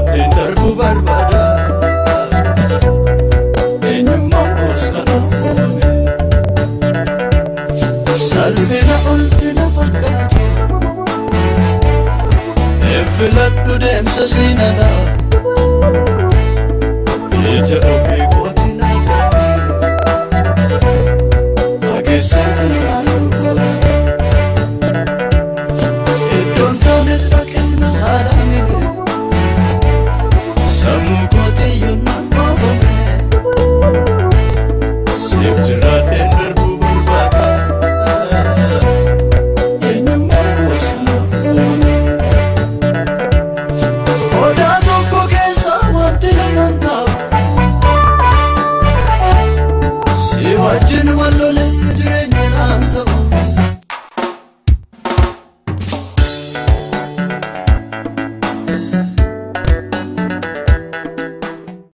jiraadheen darbuu barbaada eenyummaan koos kanaaf uumame salphina ulfina fakkaatu filadhu deemsa siinana ija ofii kooti naagame hageessatan laaluu iddoon taanet dhaqeena haadhame sammuu kootiyyuun naqoofame siif jiraadheen darbuu barbaada eenyummaa koos kanaaf uumame wajjin wal